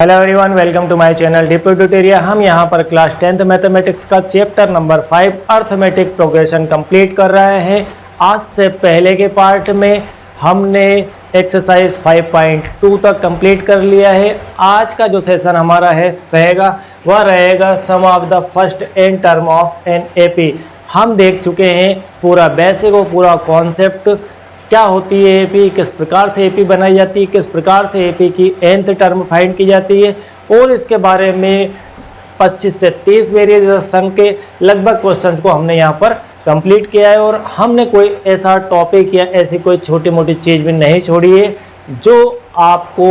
Hello everyone, welcome to my channel DP tutorial. हम यहां पर क्लास 10th मैथमेटिक्स का chapter number 5 arithmetic progression complete कर रहे हैं। आज से पहले के पार्ट में हमने एक्सरसाइज 5.2 तक कंप्लीट कर लिया है। आज का जो सेशन हमारा वह रहेगा sum of the first n term of an AP. हम देख चुके हैं पूरा बेसिक और पूरा कॉन्सेप्ट, क्या होती है एपी, किस प्रकार से एपी बनाई जाती है, किस प्रकार से एपी की nth टर्म फाइंड की जाती है, और इसके बारे में 25 से 30 वेरिएशन के लगभग क्वेश्चंस को हमने यहाँ पर कंप्लीट किया है। और हमने कोई ऐसा टॉपिक या ऐसी कोई छोटी मोटी चीज़ भी नहीं छोड़ी है जो आपको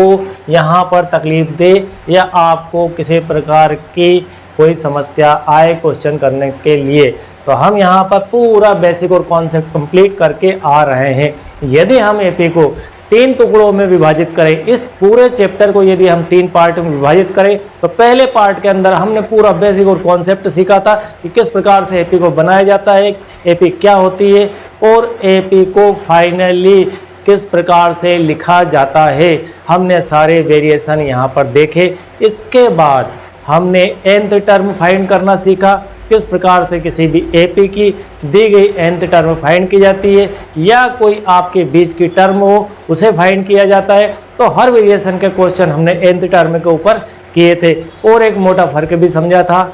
यहाँ पर तकलीफ दे या आपको किसी प्रकार की कोई समस्या आए क्वेश्चन करने के लिए। तो हम यहाँ पर पूरा बेसिक और कॉन्सेप्ट कंप्लीट करके आ रहे हैं। यदि हम एपी को 3 टुकड़ों में विभाजित करें, इस पूरे चैप्टर को यदि हम 3 पार्ट में विभाजित करें, तो पहले पार्ट के अंदर हमने पूरा बेसिक और कॉन्सेप्ट सीखा था कि किस प्रकार से एपी को बनाया जाता है, एपी क्या होती है और एपी को फाइनली किस प्रकार से लिखा जाता है। हमने सारे वेरिएशन यहाँ पर देखे। इसके बाद हमने nth टर्म फाइंड करना सीखा, किस प्रकार से किसी भी एपी की दी गई nth टर्म फाइंड की जाती है, या कोई आपके बीच की टर्म हो उसे फाइंड किया जाता है। तो हर वेरिएशन के क्वेश्चन हमने nth टर्म के ऊपर किए थे और एक मोटा फर्क भी समझा था,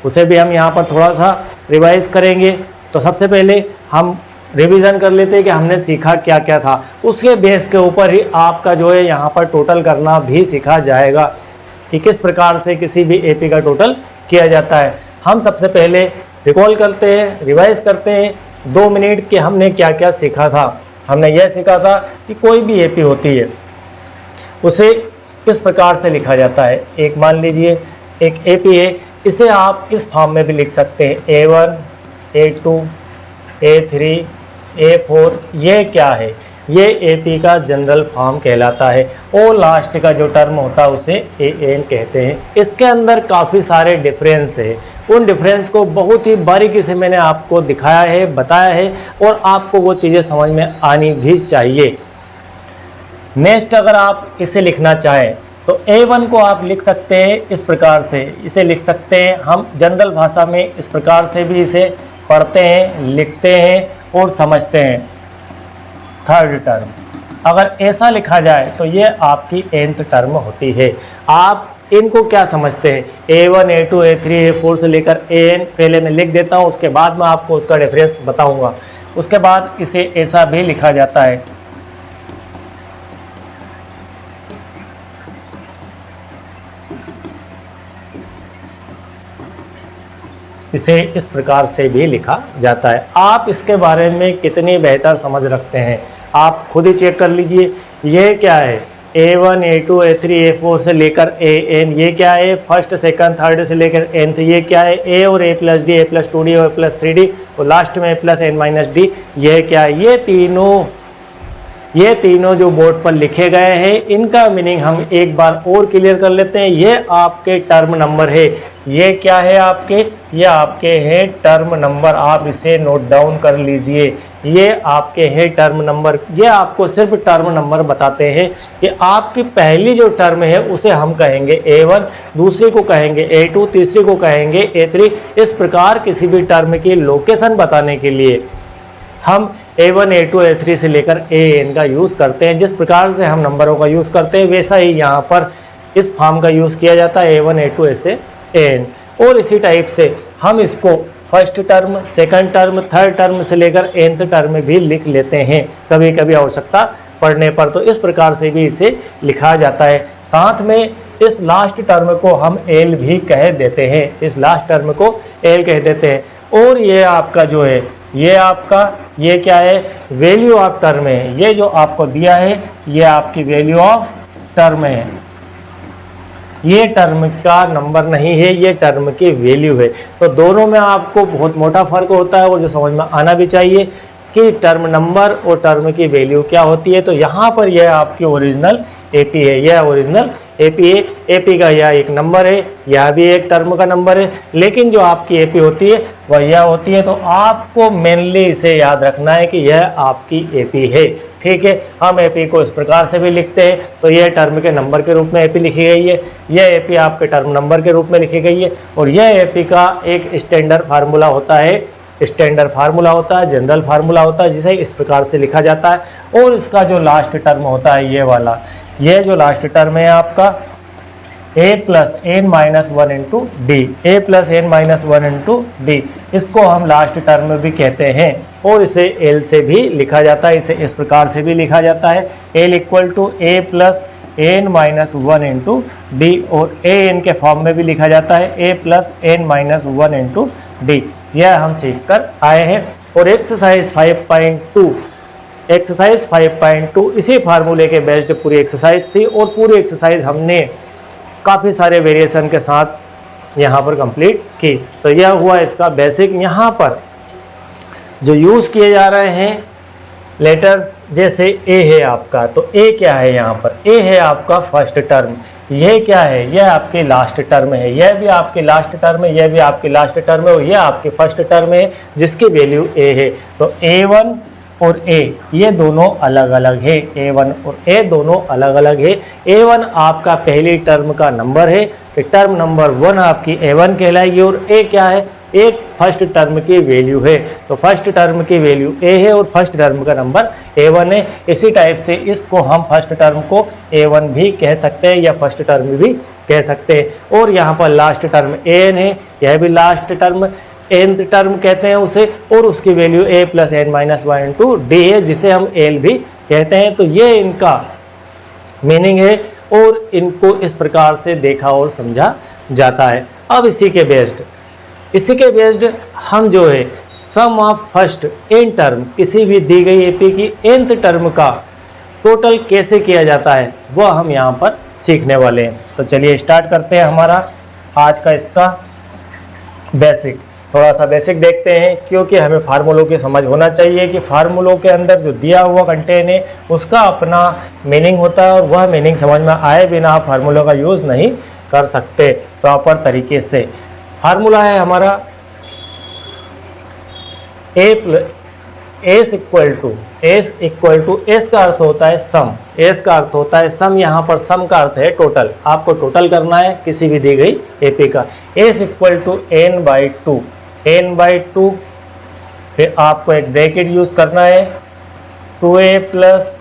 उसे भी हम यहाँ पर थोड़ा सा रिवाइज करेंगे। तो सबसे पहले हम रिवीजन कर लेते हैं कि हमने सीखा क्या क्या था। उसके बेस के ऊपर ही आपका जो है यहाँ पर टोटल करना भी सीखा जाएगा कि किस प्रकार से किसी भी एपी का टोटल किया जाता है। हम सबसे पहले रिकॉल करते हैं, रिवाइज करते हैं 2 मिनट के हमने क्या क्या सीखा था। हमने यह सीखा था कि कोई भी एपी होती है उसे किस प्रकार से लिखा जाता है। एक मान लीजिए एक एपी है, इसे आप इस फॉर्म में भी लिख सकते हैं A1, A2, A3, A4। ये क्या है? ये एपी का जनरल फॉर्म कहलाता है और लास्ट का जो टर्म होता है उसे AN कहते हैं। इसके अंदर काफ़ी सारे डिफरेंस है, उन डिफरेंस को बहुत ही बारीकी से मैंने आपको दिखाया है, बताया है, और आपको वो चीज़ें समझ में आनी भी चाहिए। नेक्स्ट अगर आप इसे लिखना चाहें तो A1 को आप लिख सकते हैं इस प्रकार से, इसे लिख सकते हैं हम जनरल भाषा में इस प्रकार से भी इसे पढ़ते हैं, लिखते हैं और समझते हैं। थर्ड टर्म अगर ऐसा लिखा जाए तो ये आपकी nth टर्म होती है। आप इनको क्या समझते हैं? A1, A2, A3, A4 से लेकर AN पहले मैं लिख देता हूँ, उसके बाद मैं आपको उसका डिफरेंस बताऊंगा। उसके बाद इसे ऐसा भी लिखा जाता है, इसे इस प्रकार से भी लिखा जाता है। आप इसके बारे में कितनी बेहतर समझ रखते हैं आप खुद ही चेक कर लीजिए। ये क्या है? A1, A2, A3, A4 से लेकर AN, ये क्या है? फर्स्ट, सेकंड, थर्ड से लेकर nth, ये क्या है? A और A+D, A+2D और A+3D और लास्ट में A+n-D, ये क्या है? ये तीनों जो बोर्ड पर लिखे गए हैं, इनका मीनिंग हम एक बार और क्लियर कर लेते हैं। ये आपके टर्म नंबर है। ये क्या है आपके? ये आपके हैं टर्म नंबर। आप इसे नोट डाउन कर लीजिए। ये आपके हैं टर्म नंबर। ये आपको सिर्फ टर्म नंबर बताते हैं कि आपकी पहली जो टर्म है उसे हम कहेंगे A1, दूसरी को कहेंगे A2, तीसरी को कहेंगे A3। इस प्रकार किसी भी टर्म की लोकेशन बताने के लिए हम A1, A2, A3 से लेकर AN का यूज़ करते हैं। जिस प्रकार से हम नंबरों का यूज़ करते हैं वैसा ही यहाँ पर इस फॉर्म का यूज़ किया जाता है, A1, A2 ऐसे AN। और इसी टाइप से हम इसको first term, second term, third term से लेकर nth टर्म में भी लिख लेते हैं कभी कभी आवश्यकता पड़ने पर। तो इस प्रकार से भी इसे लिखा जाता है। साथ में इस लास्ट टर्म को हम L भी कह देते हैं, इस लास्ट टर्म को L कह देते हैं। और ये आपका जो है, ये आपका ये क्या है? वैल्यू ऑफ टर्म है। ये जो आपको दिया है ये आपकी वैल्यू ऑफ टर्म है। ये टर्म का नंबर नहीं है, ये टर्म की वैल्यू है। तो दोनों में आपको बहुत मोटा फर्क होता है और जो समझ में आना भी चाहिए। कि टर्म नंबर और टर्म की वैल्यू क्या होती है। तो यहाँ पर यह आपकी ओरिजिनल एपी है, यह ओरिजिनल एपी है। एपी का यह एक नंबर है, यह भी एक टर्म का नंबर है, लेकिन जो आपकी एपी होती है वह यह होती है। तो आपको मेनली इसे याद रखना है कि यह आपकी एपी है। ठीक है, हम एपी को इस प्रकार से भी लिखते हैं। तो यह टर्म के नंबर के रूप में एपी लिखी गई है, यह एपी आपके टर्म नंबर के रूप में लिखी गई है, और यह एपी का एक स्टैंडर्ड फार्मूला होता है, स्टैंडर्ड फार्मूला होता है, जनरल फार्मूला होता है, जिसे इस प्रकार से लिखा जाता है। और इसका जो लास्ट टर्म होता है ये वाला, ये जो लास्ट टर्म है आपका a plus n minus one into d, a plus n minus one into d, इसको हम लास्ट टर्म भी कहते हैं। और इसे एल से भी लिखा जाता है, इसे इस प्रकार से भी लिखा जाता है, l equal to a plus n minus one into d, और ए एन के फॉर्म में भी लिखा जाता है, a plus n minus one into d. यह हम सीख कर आए हैं। और एक्सरसाइज 5.2, एक्सरसाइज 5.2 इसी फार्मूले के बेस्ड पूरी एक्सरसाइज थी, और पूरी एक्सरसाइज हमने काफ़ी सारे वेरिएशन के साथ यहाँ पर कंप्लीट की। तो यह हुआ इसका बेसिक। यहाँ पर जो यूज़ किए जा रहे हैं लेटर्स, जैसे ए है आपका, तो ए क्या है यहाँ पर, ए है आपका फर्स्ट टर्म, यह क्या है, यह आपके लास्ट टर्म है, यह भी आपके लास्ट टर्म है, यह भी आपके लास्ट टर्म है, और यह आपके फर्स्ट टर्म है जिसकी वैल्यू ए है। तो A1 और ए ये दोनों अलग अलग है, A1 और ए दोनों अलग अलग है। A1 आपका पहली टर्म का नंबर है, कि टर्म नंबर 1 आपकी A1 कहलाएगी, और ए क्या है, एक फर्स्ट टर्म की वैल्यू है। तो फर्स्ट टर्म की वैल्यू ए है और फर्स्ट टर्म का नंबर A1 है। इसी टाइप से इसको हम फर्स्ट टर्म को A1 भी कह सकते हैं, या फर्स्ट टर्म भी कह सकते हैं। और यहाँ पर लास्ट टर्म AN है, यह भी लास्ट टर्म nth टर्म कहते हैं उसे, और उसकी value a plus n minus one into d है, जिसे हम एल भी कहते हैं। तो ये इनका मीनिंग है, और इनको इस प्रकार से देखा और समझा जाता है। अब इसी के बेस्ड हम जो है सम ऑफ फर्स्ट एन टर्म, किसी भी दी गई एपी की nth टर्म का टोटल कैसे किया जाता है वह हम यहाँ पर सीखने वाले हैं। तो चलिए स्टार्ट करते हैं हमारा आज का इसका बेसिक। थोड़ा सा बेसिक देखते हैं, क्योंकि हमें फार्मूलों की समझ होना चाहिए कि फार्मूलों के अंदर जो दिया हुआ कंटेंट है उसका अपना मीनिंग होता है, और वह मीनिंग समझ में आए बिना आप फार्मूलों का यूज़ नहीं कर सकते प्रॉपर तरीके से। फार्मूला है हमारा एस इक्वल टू एस का अर्थ होता है सम, एस का अर्थ होता है सम। यहाँ पर सम का अर्थ है टोटल, आपको टोटल करना है किसी भी दी गई एपी का। S equal to n by two, फिर आपको एक ब्रैकेट यूज़ करना है, 2a plus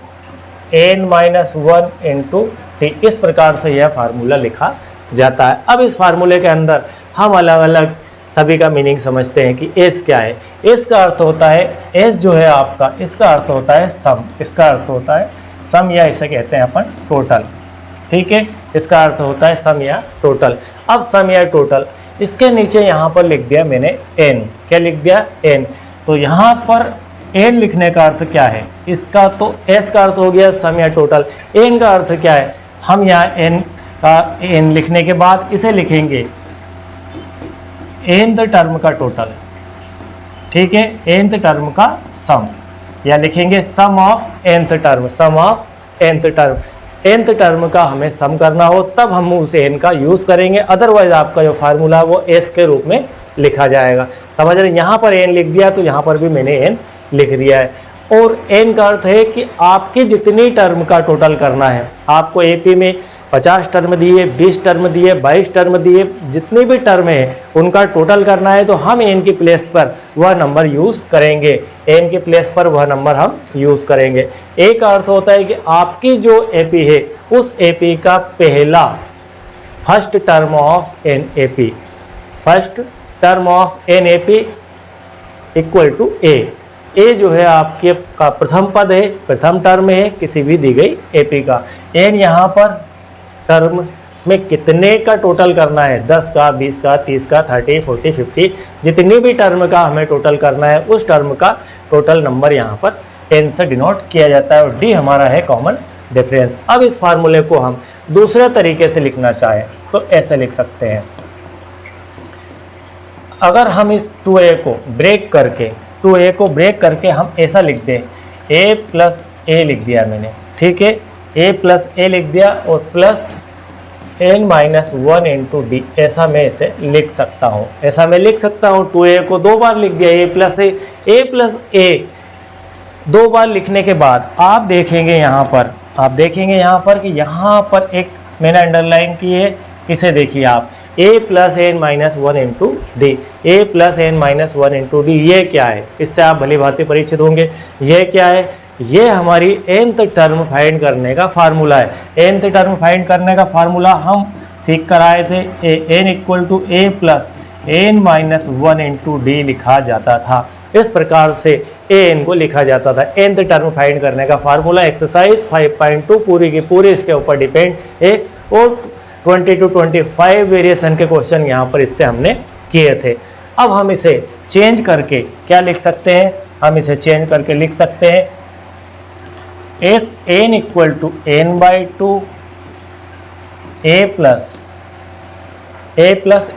n minus one into t. इस प्रकार से यह फार्मूला लिखा जाता है। अब इस फार्मूले के अंदर हम अलग अलग सभी का मीनिंग समझते हैं कि एस क्या है। एस का अर्थ होता है, एस जो है आपका, इसका अर्थ होता है सम, इसका अर्थ होता है सम, या इसे कहते हैं अपन टोटल। ठीक है, इसका अर्थ होता है सम या टोटल। अब सम या टोटल, इसके नीचे यहाँ पर लिख दिया मैंने एन, क्या लिख दिया एन। तो यहाँ पर एन लिखने का अर्थ क्या है, इसका तो एस का अर्थ हो गया सम या टोटल। एन का अर्थ क्या है, हम यहाँ एन का एन लिखने के बाद इसे लिखेंगे nth टर्म का टोटल। ठीक है, nth टर्म का सम, या लिखेंगे sum of nth term, sum of nth term. nth term का हमें सम करना हो तब हम उस n का यूज़ करेंगे, अदरवाइज आपका जो फार्मूला है वो s के रूप में लिखा जाएगा। समझ रहे, यहाँ पर n लिख दिया तो यहाँ पर भी मैंने n लिख दिया है। और n का अर्थ है कि आपकी जितनी टर्म का टोटल करना है। आपको एपी में 50 टर्म दिए, 20 टर्म दिए, 22 टर्म दिए, जितनी भी टर्म है उनका टोटल करना है, तो हम n की प्लेस पर वह नंबर यूज़ करेंगे, n की प्लेस पर वह नंबर हम यूज़ करेंगे। ए का अर्थ होता है कि आपकी जो एपी है उस एपी का पहला first term of an AP, first term of an AP equal to a जो है आपके का प्रथम पद है, प्रथम टर्म है किसी भी दी गई एपी का। एन यहाँ पर टर्म में कितने का टोटल करना है, 10 का, 20 का, 30 का, 30, 40, 50, जितनी भी टर्म का हमें टोटल करना है उस टर्म का टोटल नंबर यहाँ पर एन से डिनोट किया जाता है, और डी हमारा है कॉमन डिफरेंस। अब इस फार्मूले को हम दूसरे तरीके से लिखना चाहें तो ऐसे लिख सकते हैं। अगर हम इस 2a को ब्रेक करके 2a को ब्रेक करके हम ऐसा लिख दें, a प्लस ए लिख दिया मैंने, ठीक है, a प्लस ए लिख दिया और plus n minus 1 into D, ऐसा मैं इसे लिख सकता हूँ, ऐसा मैं लिख सकता हूँ। 2a को 2 बार लिख दिया, a प्लस ए 2 बार लिखने के बाद आप देखेंगे यहाँ पर कि यहाँ पर एक मैंने अंडरलाइन की है, इसे देखिए आप, a plus n minus 1 into d, a plus n minus 1 into d, ये क्या है, इससे आप भली भांति परिचित होंगे। ये क्या है, ये हमारी nth टर्म फाइंड करने का फार्मूला है। nth टर्म फाइंड करने का फार्मूला हम सीख कर आए थे, n equal to a plus n minus 1 into d लिखा जाता था। इस प्रकार से an को लिखा जाता था। nth टर्म फाइंड करने का फार्मूला एक्सरसाइज 5.2 पूरी की पूरी इसके ऊपर डिपेंड है और 20 to 25 वेरिएशन के क्वेश्चन यहाँ पर इससे हमने किए थे। अब हम इसे चेंज करके क्या लिख सकते हैं, हम इसे चेंज करके लिख सकते हैं s n equal to n by 2 a plus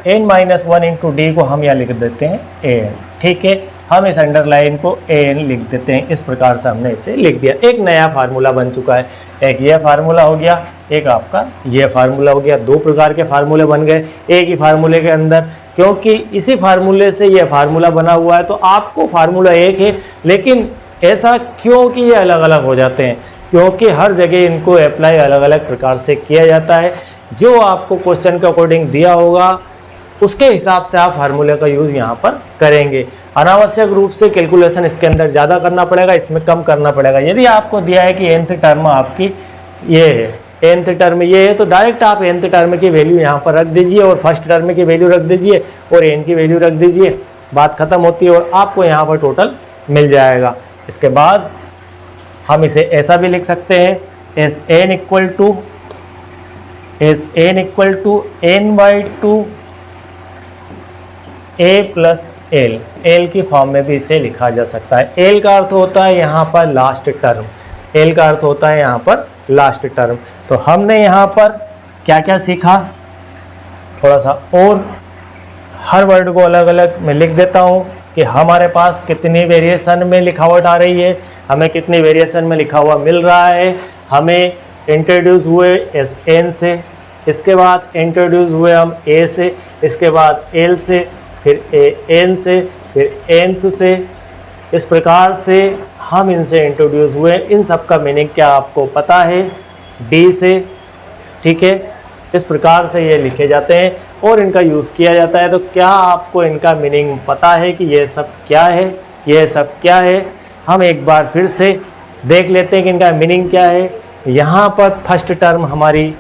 n minus 1 into d को हम यहाँ लिख देते हैं ए एन, ठीक है। हम इस अंडरलाइन को ए एन लिख देते हैं, इस प्रकार से हमने इसे लिख दिया। एक नया फार्मूला बन चुका है, एक ये फार्मूला हो गया, एक आपका ये फार्मूला हो गया। 2 प्रकार के फार्मूले बन गए एक ही फार्मूले के अंदर, क्योंकि इसी फार्मूले से ये फार्मूला बना हुआ है। तो आपको फार्मूला एक है, लेकिन ऐसा क्यों कि ये अलग अलग हो जाते हैं, क्योंकि हर जगह इनको अप्लाई अलग अलग प्रकार से किया जाता है। जो आपको क्वेश्चन के अकॉर्डिंग दिया होगा उसके हिसाब से आप फार्मूले का यूज़ यहाँ पर करेंगे। अनावश्यक रूप से कैलकुलेशन इसके अंदर ज़्यादा करना पड़ेगा, इसमें कम करना पड़ेगा। यदि आपको दिया है कि nth टर्म आपकी ये है, nth टर्म ये है, तो डायरेक्ट आप nth टर्म की वैल्यू यहाँ पर रख दीजिए और फर्स्ट टर्म की वैल्यू रख दीजिए और n की वैल्यू रख दीजिए, बात खत्म होती है और आपको यहाँ पर टोटल मिल जाएगा। इसके बाद हम इसे ऐसा भी लिख सकते हैं s n equal to n by 2 a plus l की फॉर्म में भी इसे लिखा जा सकता है। एल का अर्थ होता है यहाँ पर लास्ट टर्म, एल का अर्थ होता है यहाँ पर लास्ट टर्म। तो हमने यहाँ पर क्या क्या सीखा, थोड़ा सा और हर वर्ड को अलग अलग मैं लिख देता हूँ कि हमारे पास कितनी वेरिएशन में लिखावट आ रही है, हमें कितनी वेरिएशन में लिखा हुआ मिल रहा है। हमें इंट्रोड्यूस हुए एस एन से, इसके बाद इंट्रोड्यूस हुए हम ए से, इसके बाद एल से, फिर ए एन से, फिर nth से, इस प्रकार से हम इनसे इंट्रोड्यूस हुए। इन सब का मीनिंग क्या आपको पता है, डी से, ठीक है। इस प्रकार से ये लिखे जाते हैं और इनका यूज़ किया जाता है। तो क्या आपको इनका मीनिंग पता है कि ये सब क्या है, ये सब क्या है? हम एक बार फिर से देख लेते हैं कि इनका मीनिंग क्या है। यहाँ पर फर्स्ट टर्म हमारी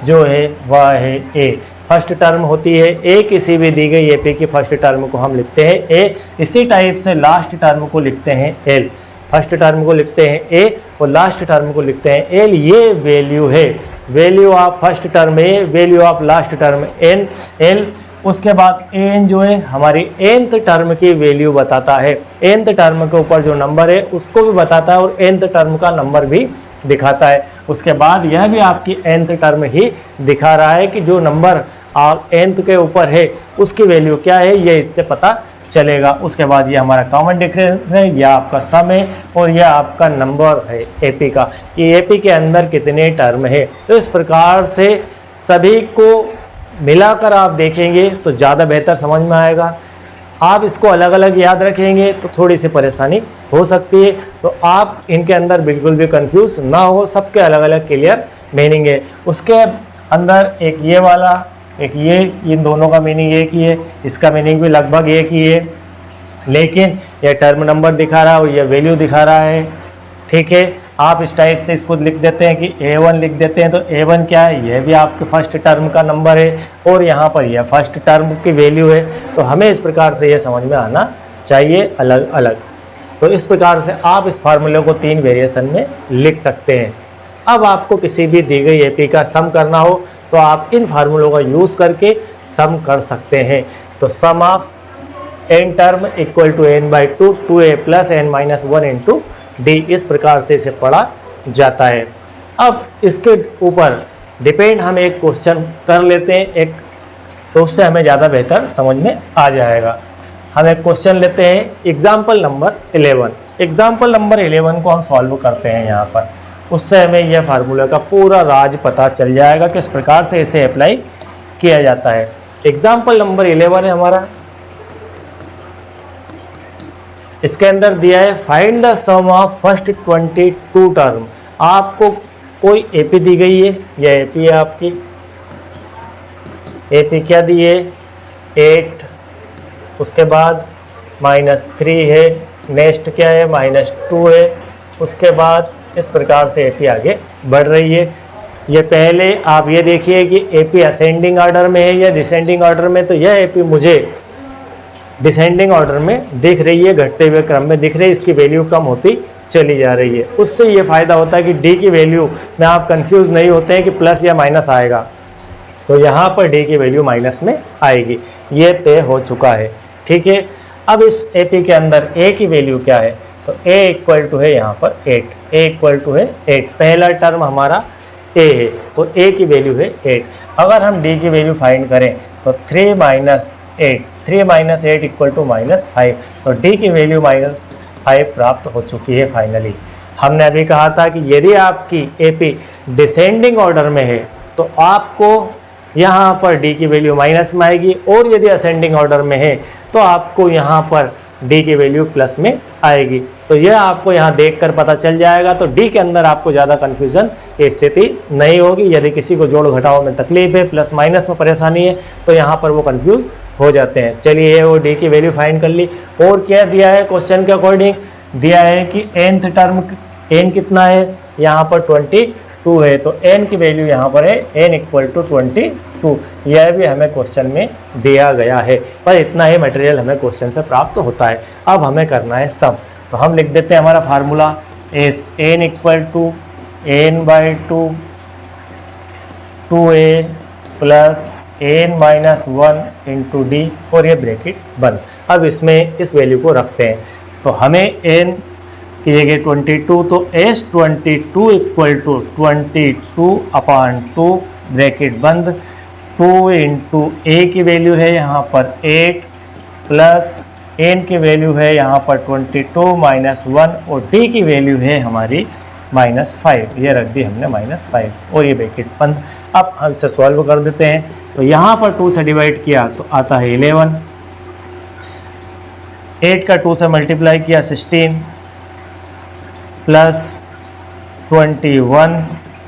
जो है वह है ए। फर्स्ट टर्म होती है ए, किसी भी दी गई एपी की फर्स्ट टर्म को हम लिखते हैं ए। इसी टाइप से लास्ट टर्म को लिखते हैं एल। फर्स्ट टर्म को लिखते हैं ए और लास्ट टर्म को लिखते हैं एल। ये वैल्यू है, value of first term a, value of last term n l. उसके बाद एन जो है हमारी nth टर्म की वैल्यू बताता है, nth टर्म के ऊपर जो नंबर है उसको भी बताता है और nth टर्म का नंबर भी दिखाता है। उसके बाद यह भी आपकी nth टर्म ही दिखा रहा है कि जो नंबर nth के ऊपर है उसकी वैल्यू क्या है, ये इससे पता चलेगा। उसके बाद ये हमारा कॉमन डिफरेंस है, यह आपका सम है और यह आपका नंबर है एपी का, कि एपी के अंदर कितने टर्म है। तो इस प्रकार से सभी को मिलाकर आप देखेंगे तो ज़्यादा बेहतर समझ में आएगा। आप इसको अलग अलग याद रखेंगे तो थोड़ी सी परेशानी हो सकती है। तो आप इनके अंदर बिल्कुल भी कंफ्यूज ना हो, सबके अलग अलग क्लियर मीनिंग है। उसके अंदर एक ये वाला, एक ये, इन दोनों का मीनिंग एक ही है, इसका मीनिंग भी लगभग एक ही है, लेकिन यह टर्म नंबर दिखा रहा है और यह वैल्यू दिखा रहा है। ठीक है, आप इस टाइप से इसको लिख देते हैं कि A1 लिख देते हैं। तो A1 क्या है, यह भी आपके फर्स्ट टर्म का नंबर है और यहाँ पर यह फर्स्ट टर्म की वैल्यू है। तो हमें इस प्रकार से यह समझ में आना चाहिए अलग अलग। तो इस प्रकार से आप इस फार्मूले को 3 वेरिएशन में लिख सकते हैं। अब आपको किसी भी दी गई एपी का सम करना हो तो आप इन फार्मूलों का यूज़ करके सम कर सकते हैं। तो sum of n term equal to n by 2 2a plus n minus 1 into d, इस प्रकार से इसे पढ़ा जाता है। अब इसके ऊपर डिपेंड हम एक क्वेश्चन कर लेते हैं एक, तो उससे हमें ज़्यादा बेहतर समझ में आ जाएगा। हमें क्वेश्चन लेते हैं एग्जाम्पल नंबर 11। एग्जाम्पल नंबर 11 को हम सॉल्व करते हैं यहाँ पर, उससे हमें यह फार्मूला का पूरा राज पता चल जाएगा किस प्रकार से इसे अप्लाई किया जाता है। एग्जाम्पल नंबर 11 है हमारा, इसके अंदर दिया है find the sum of first 22 term. आपको कोई एपी दी गई है, यह एपी है आपकी। एपी क्या दी है 8, उसके बाद -3 है, नेक्स्ट क्या है -2 है, उसके बाद इस प्रकार से एपी आगे बढ़ रही है। ये पहले आप ये देखिए कि एपी असेंडिंग ऑर्डर में है या डिसेंडिंग ऑर्डर में, तो यह एपी मुझे डिसेंडिंग ऑर्डर में दिख रही है, घटते हुए क्रम में दिख रही है, इसकी वैल्यू कम होती चली जा रही है। उससे ये फ़ायदा होता है कि डी की वैल्यू में आप कंफ्यूज नहीं होते हैं कि प्लस या माइनस आएगा, तो यहाँ पर डी की वैल्यू माइनस में आएगी। ये तय हो चुका है, ठीक है। अब इस एपी के अंदर ए की वैल्यू क्या है, तो ए इक्वल टू है यहाँ पर 8, ए इक्वल टू है 8, पहला टर्म हमारा ए है, तो ए की वैल्यू है 8। अगर हम डी की वैल्यू फाइंड करें तो 3 - 8 इक्वल टू -5, तो डी की वैल्यू -5 प्राप्त हो चुकी है फाइनली। हमने अभी कहा था कि यदि आपकी एपी डिसेंडिंग ऑर्डर में है तो आपको यहाँ पर डी की वैल्यू माइनस में आएगी, और यदि असेंडिंग ऑर्डर में है तो आपको यहाँ पर डी की वैल्यू प्लस में आएगी। तो यह आपको यहाँ देखकर पता चल जाएगा, तो डी के अंदर आपको ज़्यादा कन्फ्यूज़न की स्थिति नहीं होगी। यदि किसी को जोड़ घटाव में तकलीफ है, प्लस माइनस में परेशानी है, तो यहाँ पर वो कन्फ्यूज़ हो जाते हैं। चलिए वो डी की वैल्यू फाइंड कर ली। और क्या दिया है क्वेश्चन के अकॉर्डिंग, दिया है कि nth टर्म n कितना है, यहाँ पर 22 है, तो n की वैल्यू यहाँ पर है n इक्वल टू 22। यह भी हमें क्वेश्चन में दिया गया है, पर इतना ही मटेरियल हमें क्वेश्चन से प्राप्त होता है। अब हमें करना है सम, तो हम लिख देते हैं हमारा formula s n equal to n/2 2a plus n-1 into d, और ये ब्रैकेट बंद। अब इसमें इस वैल्यू को रखते हैं, तो हमें n की जगह 22, तो S22 इक्वल टू 22/2 ब्रैकेट बंद, 2 इंटू ए की वैल्यू है यहाँ पर 8 प्लस n की वैल्यू है यहाँ पर 22 -1, और d की वैल्यू है हमारी -5, ये रख दी हमने -5, और ये ब्रैकेट बंद। अब हम इसे सॉल्व कर देते हैं, तो यहाँ पर 2 से डिवाइड किया तो आता है 11, 8 का 2 से मल्टीप्लाई किया 16 प्लस 21,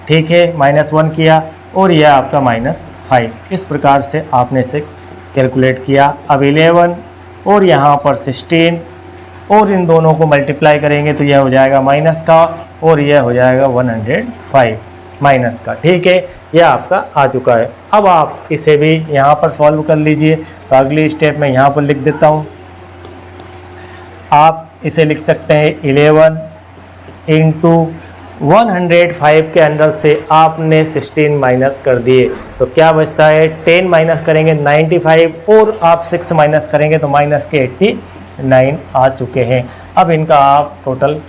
ठीक है, -1 किया, और यह आपका -5। इस प्रकार से आपने इसे कैलकुलेट किया। अब 11 और यहाँ पर 16, और इन दोनों को मल्टीप्लाई करेंगे तो यह हो जाएगा माइनस का, और यह हो जाएगा 105 माइनस का, ठीक है। यह आपका आ चुका है। अब आप इसे भी यहाँ पर सॉल्व कर लीजिए, तो अगली स्टेप में यहाँ पर लिख देता हूँ। आप इसे लिख सकते हैं 11 इंटू 105 के अंदर से आपने 16 माइनस कर दिए, तो क्या बचता है 10 माइनस करेंगे 95, और आप 6 माइनस करेंगे तो माइनस के 89 आ चुके हैं। अब इनका आप टोटल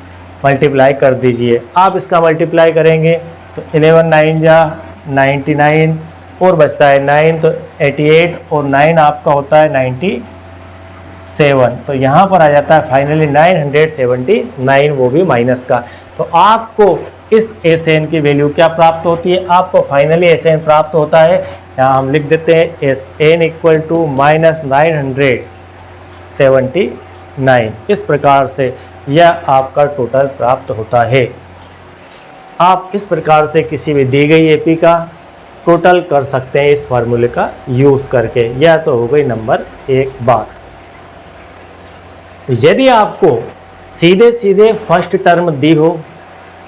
मल्टीप्लाई कर दीजिए। आप इसका मल्टीप्लाई करेंगे तो 11 9 जा 99, और बचता है 9, तो 88, और 9 आपका होता है 97, तो यहाँ पर आ जाता है फाइनली 979, वो भी माइनस का। तो आपको इस SN की वैल्यू क्या प्राप्त होती है, आपको फाइनली SN प्राप्त होता है। यहाँ हम लिख देते हैं SN इक्वल टू -979। इस प्रकार से यह आपका टोटल प्राप्त होता है। आप इस प्रकार से किसी भी दी गई एपी का टोटल कर सकते हैं इस फार्मूले का यूज़ करके। यह तो हो गई नंबर 1 बात। यदि आपको सीधे सीधे फर्स्ट टर्म दी हो,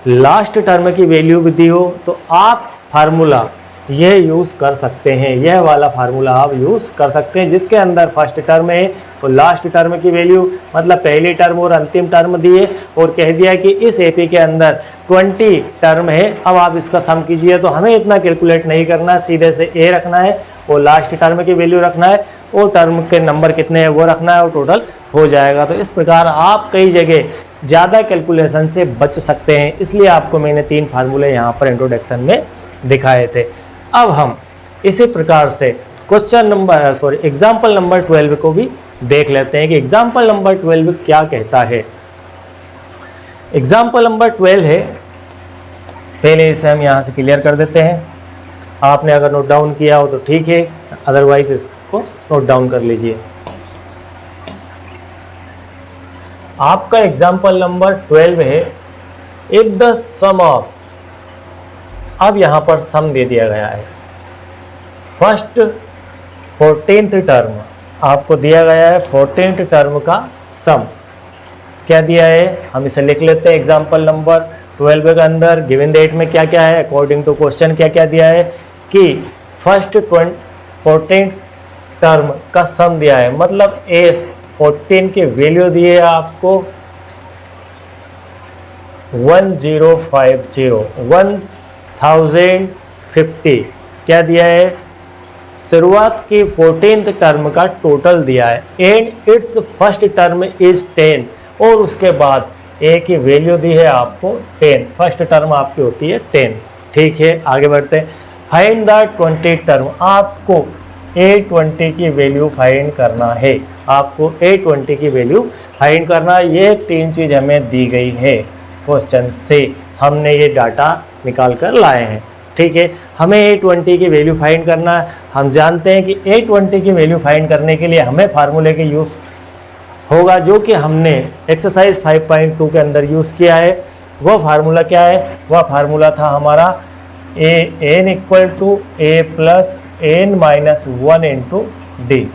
लास्ट टर्म की वैल्यू भी दी हो, तो आप फार्मूला यह यूज़ कर सकते हैं। यह वाला फार्मूला आप यूज़ कर सकते हैं जिसके अंदर फर्स्ट टर्म है तो लास्ट टर्म की वैल्यू, मतलब पहली टर्म और अंतिम टर्म दिए, और कह दिया कि इस एपी के अंदर 20 टर्म है। अब आप इसका सम कीजिए, तो हमें इतना कैलकुलेट नहीं करना, सीधे से ए रखना है और लास्ट टर्म की वैल्यू रखना है, और टर्म के नंबर कितने हैं वो रखना है, और टोटल हो जाएगा। तो इस प्रकार आप कई जगह ज़्यादा कैलकुलेशन से बच सकते हैं। इसलिए आपको मैंने 3 फार्मूले यहाँ पर इंट्रोडक्शन में दिखाए थे। अब हम इसी प्रकार से एग्जाम्पल नंबर 12 को भी देख लेते हैं कि एग्जाम्पल नंबर 12 क्या कहता है। एग्जाम्पल नंबर 12 है, पहले इसे हम यहाँ से क्लियर कर देते हैं। आपने अगर नोट डाउन किया हो तो ठीक है, अदरवाइज इसको नोट डाउन कर लीजिए। आपका एग्जाम्पल नंबर 12 है, इफ द सम ऑफ, अब यहाँ पर सम दे दिया गया है। फर्स्ट 14th टर्म आपको दिया गया है, 14th टर्म का सम क्या दिया है, हम इसे लिख लेते हैं। एग्जाम्पल नंबर 12 के अंदर गिवन डेट में क्या क्या है, अकॉर्डिंग टू क्वेश्चन क्या क्या दिया है कि फर्स्ट 14th टर्म का सम दिया है, मतलब एस 14 की वैल्यू दी है आपको 1050 क्या दिया है, शुरुआत की 14th टर्म का टोटल दिया है, and it's first term is 10, और उसके बाद ए की वैल्यू दी है आपको 10, फर्स्ट टर्म आपकी होती है 10। ठीक है, आगे बढ़ते हैं। फाइंड द 20 टर्म, आपको A20 की वैल्यू फाइंड करना है, आपको A20 की वैल्यू फाइंड करना है। ये तीन चीज़ हमें दी गई है क्वेश्चन से, हमने ये डाटा निकाल कर लाए हैं। ठीक है, हमें A20 की वैल्यू फाइंड करना है। हम जानते हैं कि A20 की वैल्यू फाइंड करने के लिए हमें फार्मूले के यूज़ होगा जो कि हमने एक्सरसाइज 5.2 के अंदर यूज़ किया है। वो फार्मूला क्या है, वह फार्मूला था हमारा n equal to a plus n minus 1 into d.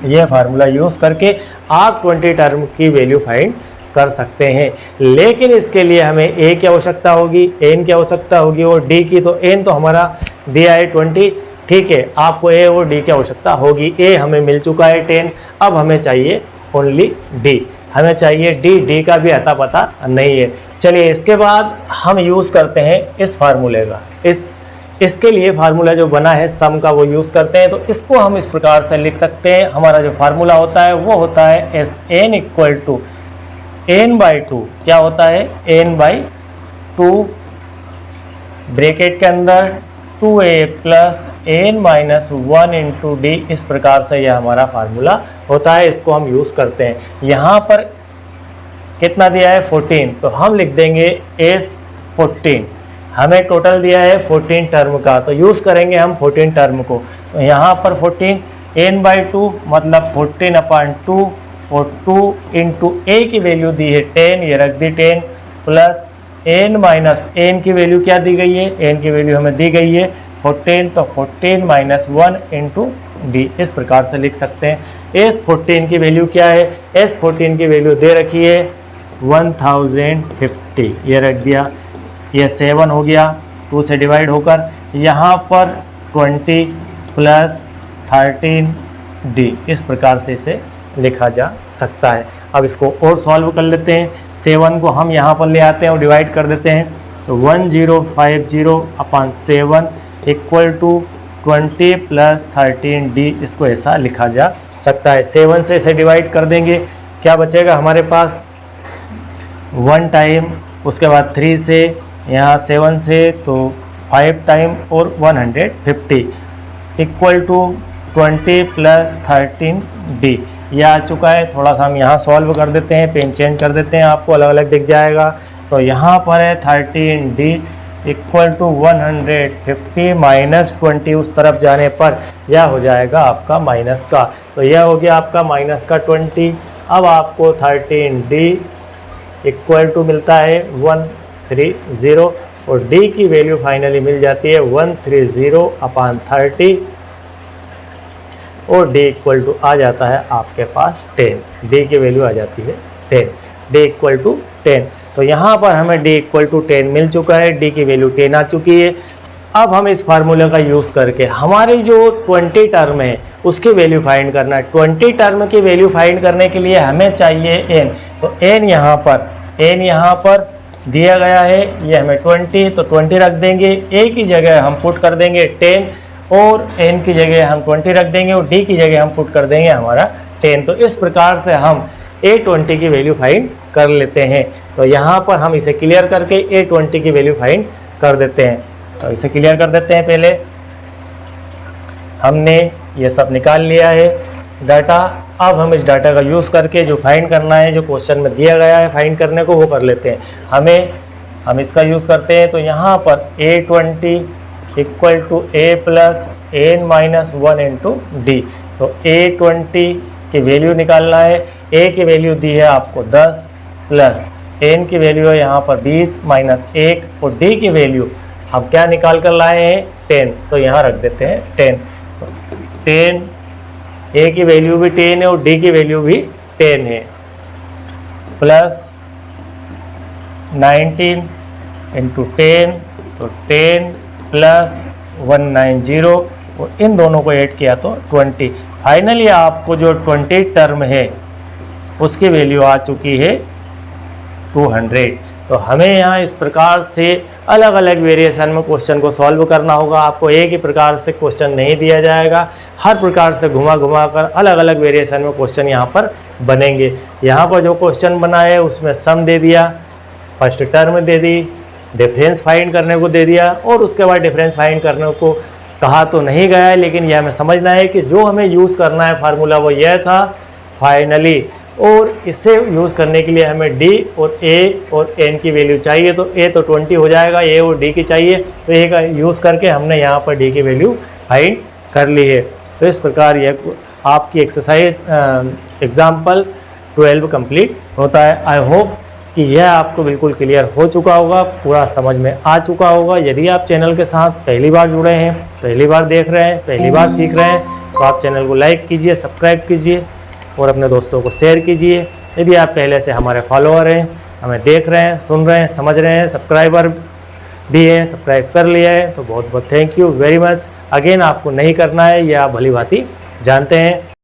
यह फार्मूला यूज़ करके आप 20 टर्म की वैल्यू फाइंड कर सकते हैं, लेकिन इसके लिए हमें a की आवश्यकता होगी, n की आवश्यकता होगी और d की। तो n तो हमारा दिया है 20, ठीक है, आपको a और d की आवश्यकता होगी। a हमें मिल चुका है 10, अब हमें चाहिए ओनली d, हमें चाहिए d का भी अता पता नहीं है। चलिए इसके बाद हम यूज़ करते हैं इस फार्मूले का, इसके लिए फार्मूला जो बना है सम का वो यूज़ करते हैं। तो इसको हम इस प्रकार से लिख सकते हैं, हमारा जो फार्मूला होता है वो होता है S n equal to n/2, क्या होता है n/2 ब्रैकेट के अंदर 2a plus n minus 1 into d. इस प्रकार से यह हमारा फार्मूला होता है, इसको हम यूज़ करते हैं। यहाँ पर कितना दिया है 14, तो हम लिख देंगे S14, हमें टोटल दिया है 14 टर्म का, तो यूज़ करेंगे हम 14 टर्म को। तो यहाँ पर 14 n/2 मतलब 14/2 और 2 इंटू ए की वैल्यू दी है 10, ये रख दी 10 प्लस n माइनस n की वैल्यू क्या दी गई है, n की वैल्यू हमें दी गई है 14, तो 14 माइनस 1 इंटू डी। इस प्रकार से लिख सकते हैं। S14 की वैल्यू क्या है, S14 की वैल्यू दे रखी है 1050, ये रख दिया, ये 7 हो गया 2 से डिवाइड होकर, यहाँ पर 20 प्लस 13D। इस प्रकार से इसे लिखा जा सकता है। अब इसको और सॉल्व कर लेते हैं। 7 को हम यहाँ पर ले आते हैं और डिवाइड कर देते हैं, तो 1050/7 इक्वल टू 20 प्लस 13D। इसको ऐसा लिखा जा सकता है। 7 से इसे डिवाइड कर देंगे, क्या बचेगा हमारे पास 1 टाइम, उसके बाद 3 से, यहाँ 7 से तो 5 टाइम और 150 इक्वल टू 20 प्लस 13D। यह आ चुका है। थोड़ा सा हम यहाँ सॉल्व कर देते हैं, पेन चेंज कर देते हैं, आपको अलग अलग दिख जाएगा। तो यहाँ पर है 13D इक्वल टू 150 माइनस 20, उस तरफ जाने पर यह हो जाएगा आपका माइनस का, तो यह हो गया आपका माइनस का 20। अब आपको 13D इक्वल टू मिलता है 130 और D की वैल्यू फाइनली मिल जाती है 130/30 और D इक्वल टू आ जाता है आपके पास 10। D की वैल्यू आ जाती है 10, D इक्वल टू 10। तो यहाँ पर हमें D इक्वल टू 10 मिल चुका है, D की वैल्यू 10 आ चुकी है। अब हम इस फार्मूले का यूज़ करके हमारी जो 20 टर्म है उसकी वैल्यू फाइंड करना है। 20 टर्म की वैल्यू फाइंड करने के लिए हमें चाहिए n, तो n यहाँ पर दिया गया है, ये हमें 20, तो 20 रख देंगे। a की जगह हम पुट कर देंगे 10 और n की जगह हम 20 रख देंगे और d की जगह हम पुट कर देंगे हमारा 10। तो इस प्रकार से हम A20 की वैल्यू फाइंड कर लेते हैं। तो यहाँ पर हम इसे क्लियर करके A20 की वैल्यू फाइंड कर देते हैं। तो इसे क्लियर कर देते हैं। पहले हमने ये सब निकाल लिया है डाटा। अब हम इस डाटा का यूज़ करके जो फाइंड करना है, जो क्वेश्चन में दिया गया है फाइंड करने को, वो कर लेते हैं। हम इसका यूज़ करते हैं। तो यहाँ पर A20 equal to A plus n-1 into d. तो A20 की वैल्यू निकालना है। A की वैल्यू दी है आपको 10 प्लस n की वैल्यू है यहाँ पर 20 माइनस 1 और d की वैल्यू हम क्या निकाल कर लाए हैं 10। तो यहाँ रख देते हैं 10। तो 10 A की वैल्यू भी 10 है और d की वैल्यू भी 10 है, प्लस 19 इंटू 10। तो 10 प्लस 190 और इन दोनों को ऐड किया तो 20। फाइनली आपको जो 20 टर्म है उसकी वैल्यू आ चुकी है 200। तो हमें यहाँ इस प्रकार से अलग अलग वेरिएशन में क्वेश्चन को सॉल्व करना होगा। आपको एक ही प्रकार से क्वेश्चन नहीं दिया जाएगा, हर प्रकार से घुमा घुमा कर अलग अलग वेरिएशन में क्वेश्चन यहाँ पर बनेंगे। यहाँ पर जो क्वेश्चन बना है उसमें सम दे दिया, फर्स्ट टर्म दे दी, डिफरेंस फाइंड करने को दे दिया और उसके बाद डिफरेंस फाइंड करने को कहा तो नहीं गया है, लेकिन यह हमें समझना है कि जो हमें यूज़ करना है फार्मूला वो यह था फाइनली। और इसे यूज़ करने के लिए हमें d और a और n की वैल्यू चाहिए। तो a तो 20 हो जाएगा, a और d की चाहिए, तो a का यूज़ करके हमने यहाँ पर d की वैल्यू फाइंड कर ली है। तो इस प्रकार यह आपकी एक्सरसाइज एग्जाम्पल 12 कंप्लीट होता है। आई होप कि यह आपको बिल्कुल क्लियर हो चुका होगा, पूरा समझ में आ चुका होगा। यदि आप चैनल के साथ पहली बार जुड़े हैं, पहली बार देख रहे हैं, पहली बार सीख रहे हैं, तो आप चैनल को लाइक कीजिए, सब्सक्राइब कीजिए और अपने दोस्तों को शेयर कीजिए। यदि आप पहले से हमारे फॉलोअर हैं, हमें देख रहे हैं, सुन रहे हैं, समझ रहे हैं, सब्सक्राइबर भी हैं, सब्सक्राइब कर लिया है, तो बहुत बहुत thank you very much. Again आपको नहीं करना है, यह आप भली भांति जानते हैं।